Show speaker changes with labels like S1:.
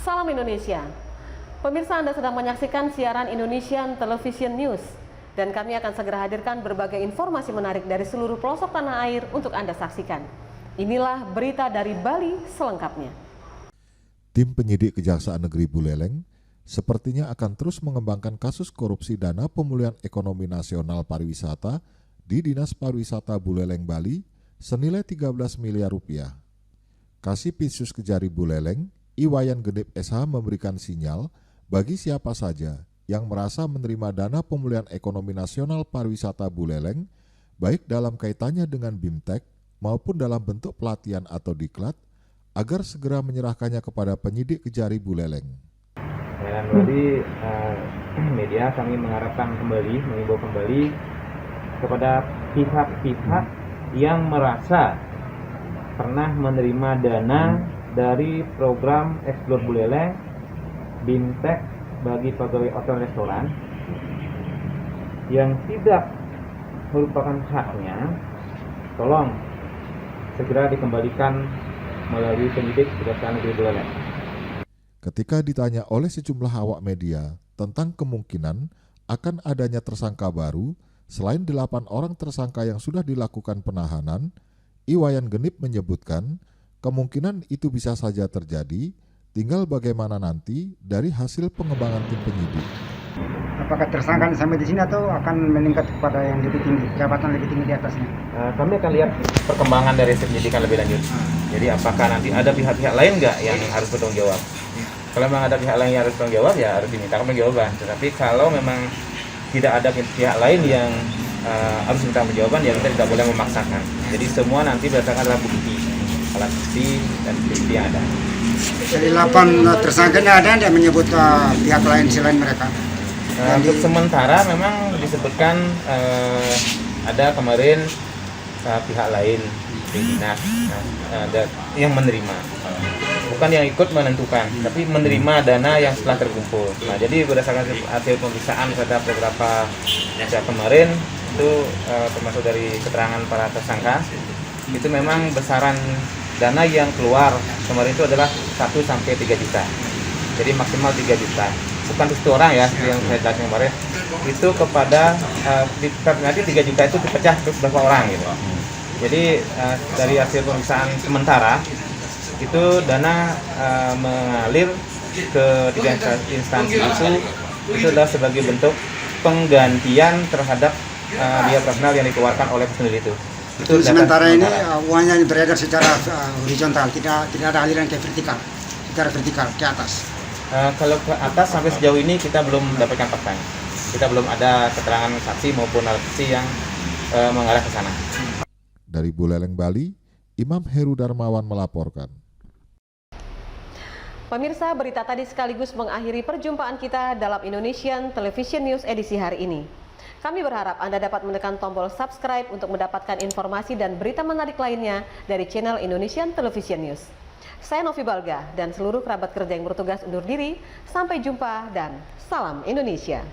S1: Salam Indonesia. Pemirsa, Anda sedang menyaksikan siaran Indonesian Television News. Dan kami akan segera hadirkan berbagai informasi menarik dari seluruh pelosok tanah air untuk Anda saksikan. Inilah berita dari Bali selengkapnya.
S2: Tim penyidik Kejaksaan Negeri Buleleng sepertinya akan terus mengembangkan kasus korupsi dana pemulihan ekonomi nasional pariwisata di Dinas Pariwisata Buleleng, Bali senilai 13 miliar rupiah. Kasipinsus Kejari Buleleng, Iwayan Genip SH memberikan sinyal bagi siapa saja yang merasa menerima dana pemulihan ekonomi nasional pariwisata Buleleng, baik dalam kaitannya dengan BIMTEK maupun dalam bentuk pelatihan atau diklat, agar segera menyerahkannya kepada penyidik Kejari Buleleng.
S3: Dan dari media kami mengimbau kembali kepada pihak-pihak yang merasa pernah menerima dana dari program Explore Buleleng, BIMTEK bagi pegawai hotel restoran yang tidak merupakan haknya, tolong segera dikembalikan melalui penyidik Kejaksaan Negeri Buleleng.
S2: Ketika ditanya oleh sejumlah awak media tentang kemungkinan akan adanya tersangka baru, selain 8 orang tersangka yang sudah dilakukan penahanan, Iwayan Genip menyebutkan kemungkinan itu bisa saja terjadi, tinggal bagaimana nanti dari hasil pengembangan tim penyidik.
S4: Apakah tersangka sampai di sini atau akan meningkat kepada yang lebih tinggi, jabatan lebih tinggi di atasnya?
S3: Kami akan lihat perkembangan dari penyidikan lebih lanjut. Jadi apakah nanti ada pihak-pihak lain nggak yang harus bertanggung jawab? Kalau memang ada pihak lain yang harus bertanggung jawab, ya harus dimintakan pertanggungjawaban. Tetapi kalau memang tidak ada pihak lain yang harus diminta pertanggungjawaban, ya kita tidak boleh memaksakan. Jadi semua nanti berdasarkan alat bukti dan bukti yang ada.
S4: Dari 8 tersangkanya ada yang menyebut pihak lain selain mereka?
S3: Untuk sementara memang disebutkan ada kemarin pihak lain di dinas yang menerima, bukan yang ikut menentukan, tapi menerima dana yang setelah terkumpul. Nah, jadi berdasarkan hasil pemeriksaan terhadap beberapa pihak kemarin itu termasuk dari keterangan para tersangka, itu memang besaran dana yang keluar kemarin itu adalah 1 sampai 3 juta. Jadi maksimal 3 juta. Bukan satu orang ya, yang saya jelaskan kemarin. Itu kepada nanti 3 juta itu dipecah ke beberapa orang gitu. Jadi dari hasil pemeriksaan sementara itu dana mengalir ke 3 instansi itu adalah sebagai bentuk penggantian terhadap biaya operasional yang dikeluarkan oleh personil itu.
S4: Itu sementara ini uangnya beredar secara horizontal, tidak ada aliran ke vertikal, secara vertikal ke atas.
S3: Kalau ke atas sampai sejauh ini kita belum mendapatkan faktanya. Kita belum ada keterangan saksi maupun alat bukti yang mengarah ke sana.
S2: Dari Buleleng, Bali, Imam Heru Darmawan melaporkan.
S1: Pemirsa, berita tadi sekaligus mengakhiri perjumpaan kita dalam Indonesian Television News edisi hari ini. Kami berharap Anda dapat menekan tombol subscribe untuk mendapatkan informasi dan berita menarik lainnya dari channel Indonesian Television News. Saya Novi Balga dan seluruh kerabat kerja yang bertugas undur diri. Sampai jumpa dan salam Indonesia.